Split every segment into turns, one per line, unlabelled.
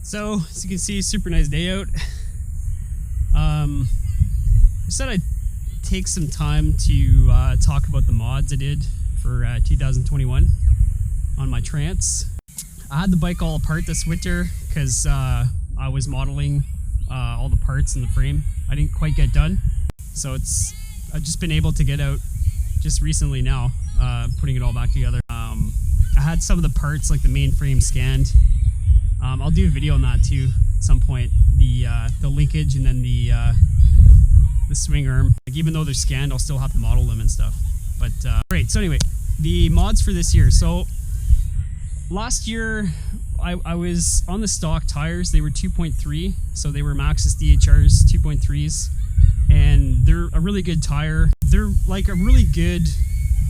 So, as you can see, super nice day out. I said I'd take some time to talk about the mods I did for 2021 on my Trance. I had the bike all apart this winter because I was modeling all the parts in the frame. I didn't quite get done, so I've just been able to get out just recently now, putting it all back together. I had some of the parts, like the main frame, scanned. I'll do a video on that too at some point. The linkage and then the swing arm. Like, even though they're scanned, I'll still have to model them and stuff. But great. So anyway, the mods for this year. So last year I was on the stock tires. They were 2.3, so they were Maxxis DHRs 2.3s, and they're a really good tire. They're like a really good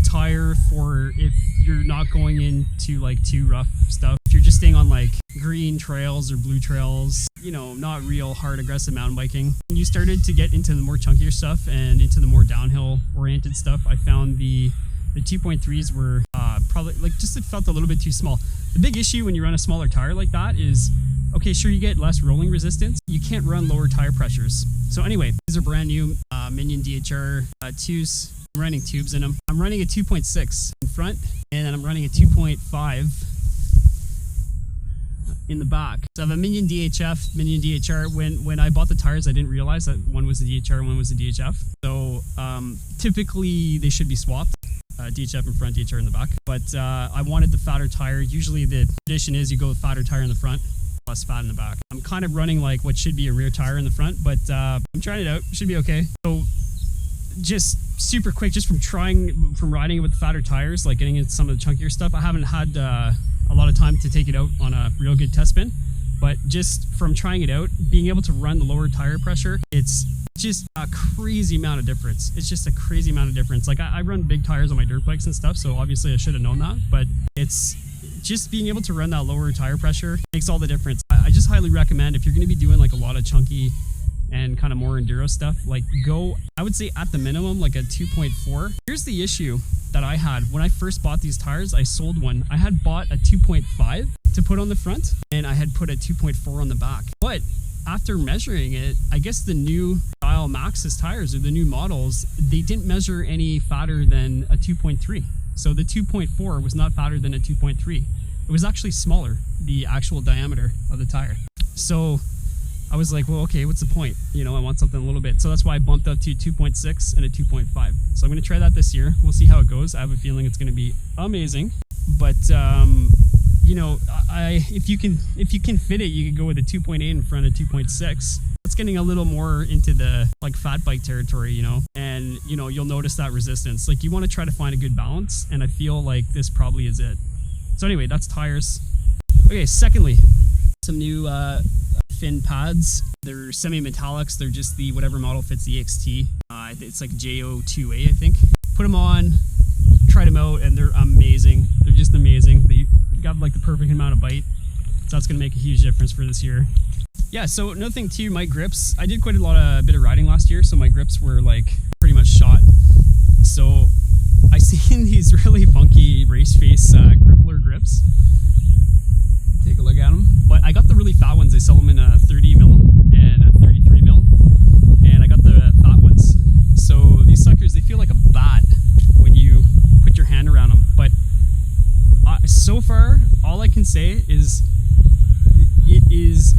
tire for if you're not going into like too rough stuff. If you're just staying on like green trails or blue trails, you know, not real hard aggressive mountain biking. When you started to get into the more chunkier stuff and into the more downhill oriented stuff, I found the 2.3s were probably like it felt a little bit too small. The big issue when you run a smaller tire like that is, okay, sure, you get less rolling resistance. You can't run lower tire pressures. So anyway, these are brand new Minion DHR 2s. I'm running tubes in them. I'm running a 2.6 in front, and then I'm running a 2.5 in the back. So I have a Minion DHF, Minion DHR. When I bought the tires, I didn't realize that one was the DHR, one was the DHF. So typically they should be swapped. DHF in front, DHR in the back. But I wanted the fatter tire. Usually the tradition is you go with fatter tire in the front, less fat in the back. I'm kind of running like what should be a rear tire in the front, but I'm trying it out. It should be okay. So just super quick, just from riding it with the fatter tires, like getting into some of the chunkier stuff. I haven't had a lot of time to take it out on a real good test spin, but just from trying it out, being able to run the lower tire pressure, it's just a crazy amount of difference. It's just a crazy amount of difference. Like I run big tires on my dirt bikes and stuff, so obviously I should have known that, but it's just being able to run that lower tire pressure makes all the difference. I just highly recommend, if you're going to be doing like a lot of chunky and kind of more enduro stuff, like go, I would say at the minimum, like a 2.4. Here's the issue that I had when I first bought these tires. I sold one. I had bought a 2.5 to put on the front, and I had put a 2.4 on the back. But after measuring it, I guess the new style Maxxis tires, or the new models, they didn't measure any fatter than a 2.3. So the 2.4 was not fatter than a 2.3. It was actually smaller, the actual diameter of the tire. So I was like, well, okay, what's the point? You know, I want something a little bit. So that's why I bumped up to 2.6 and a 2.5. So I'm going to try that this year. We'll see how it goes. I have a feeling it's going to be amazing. But, you know, if you can fit it, you could go with a 2.8 in front of 2.6. It's getting a little more into the like fat bike territory, you know, and, you know, you'll notice that resistance. Like, you want to try to find a good balance, and I feel like this probably is it. So anyway, that's tires. Okay, secondly, some new fin pads. They're semi-metallics. They're just the whatever model fits the XT. It's like JO2A, I think. Put them on, tried them out, and they're amazing. They're just amazing. They got like the perfect amount of bite. So that's going to make a huge difference for this year. Yeah, so another thing too, my grips. I did quite a bit of riding last year, so my grips were like pretty much shot. So I seen these really funky raceface grippler grips. Take a look at them. But I got the really fat ones. They sell them in a 30 mil and a 33 mil, and I got the fat ones. So these suckers, they feel like a bat when you put your hand around them. But so far, all I can say is it is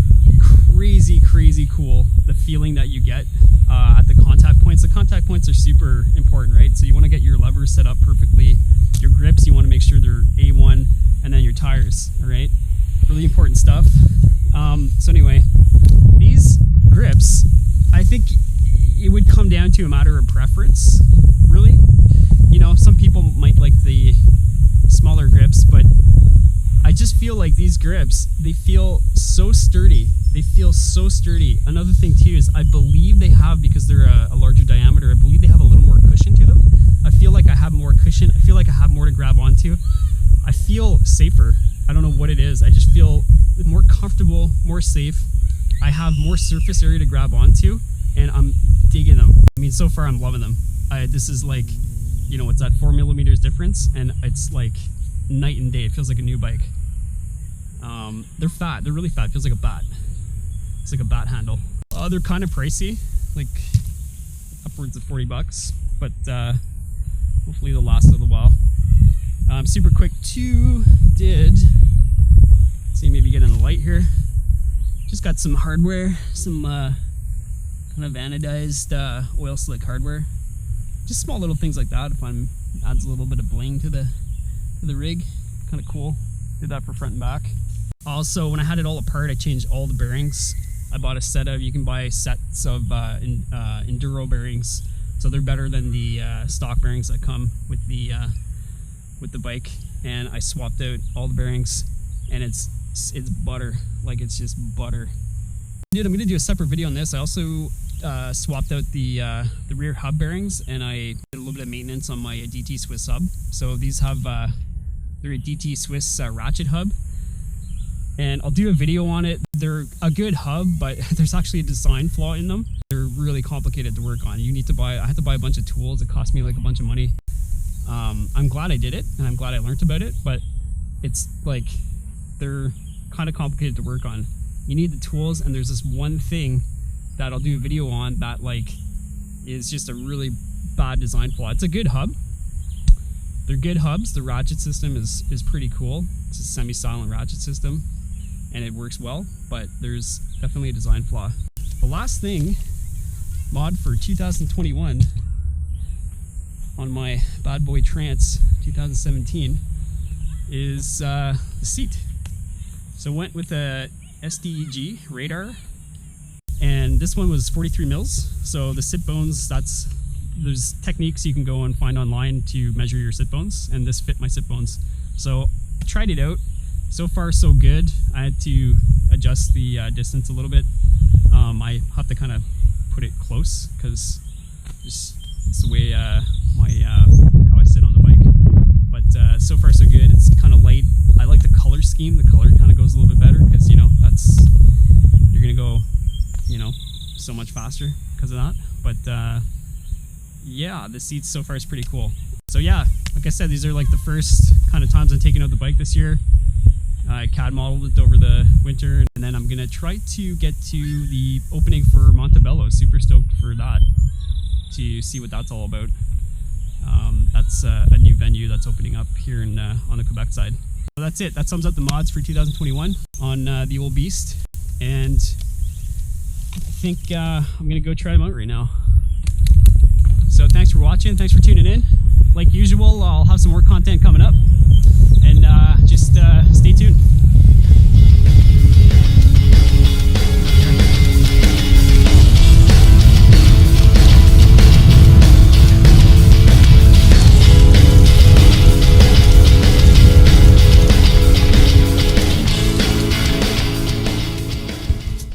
crazy cool, the feeling that you get at the contact points. The contact points are super important, right? So you want to get your levers set up perfectly. Your grips, you want to make sure they're A1, and then your tires, all right? Really important stuff. So anyway, these grips, I think it would come down to a matter of preference, really. You know, some people might like the smaller grips, but I just feel like these grips, they feel so sturdy. They feel so sturdy. Another thing too is I believe they have, because they're a larger diameter, I believe they have a little more cushion to them. I feel like I have more cushion. I feel like I have more to grab onto. I feel safer. I don't know what it is. I just feel more comfortable, more safe. I have more surface area to grab onto, and I'm digging them. I mean, so far I'm loving them. This is like, you know, what's that, 4 millimeters difference, and it's like night and day. It feels like a new bike. They're fat. They're really fat. Feels like a bat. It's like a bat handle. They're kind of pricey, like upwards of $40, but hopefully they'll last a little while. Super quick too. See, maybe get in the light here. Just got some hardware, some kind of anodized oil slick hardware. Just small little things like that. If I'm adds a little bit of bling to the rig, kind of cool. Did that for front and back. Also, when I had it all apart, I changed all the bearings. I bought a set of, you can buy sets of enduro bearings, so they're better than the stock bearings that come with the bike. And I swapped out all the bearings, and it's butter. Like, it's just butter. Dude, I'm gonna do a separate video on this. I also swapped out the rear hub bearings, and I did a little bit of maintenance on my DT Swiss hub. So these have they're a DT Swiss ratchet hub, and I'll do a video on it. They're a good hub, but there's actually a design flaw in them. They're really complicated to work on. You need to buy, I had to buy a bunch of tools. It cost me like a bunch of money. I'm glad I did it, and I'm glad I learned about it, but it's like, they're kind of complicated to work on. You need the tools, and there's this one thing that I'll do a video on that like is just a really bad design flaw. It's a good hub. They're good hubs. The ratchet system is pretty cool. It's a semi-silent ratchet system, and it works well, but there's definitely a design flaw. The last thing, mod for 2021 on my bad boy Trance 2017 is the seat. So went with a SDEG radar, and this one was 43 mils. So the sit bones, there's techniques you can go and find online to measure your sit bones, and this fit my sit bones. So I tried it out. So far so good. I had to adjust the distance a little bit. I have to kind of put it close because it's the way how I sit on the bike. But so far so good. It's kind of light. I like the color scheme. The color kind of goes a little bit better because, you know, you're gonna go, you know, so much faster because of that. But yeah, the seats so far is pretty cool. So yeah, like I said, these are like the first kind of times I'm taking out the bike this year. I CAD modeled it over the winter, and then I'm gonna try to get to the opening for Montebello. Super stoked for that, to see what that's all about. That's a new venue that's opening up here in on the Quebec side. So that's it. That sums up the mods for 2021 on the old beast, and I think I'm gonna go try them out right now. So thanks for watching. Thanks for tuning in. Like usual, I'll have some more content coming up, and just stay tuned.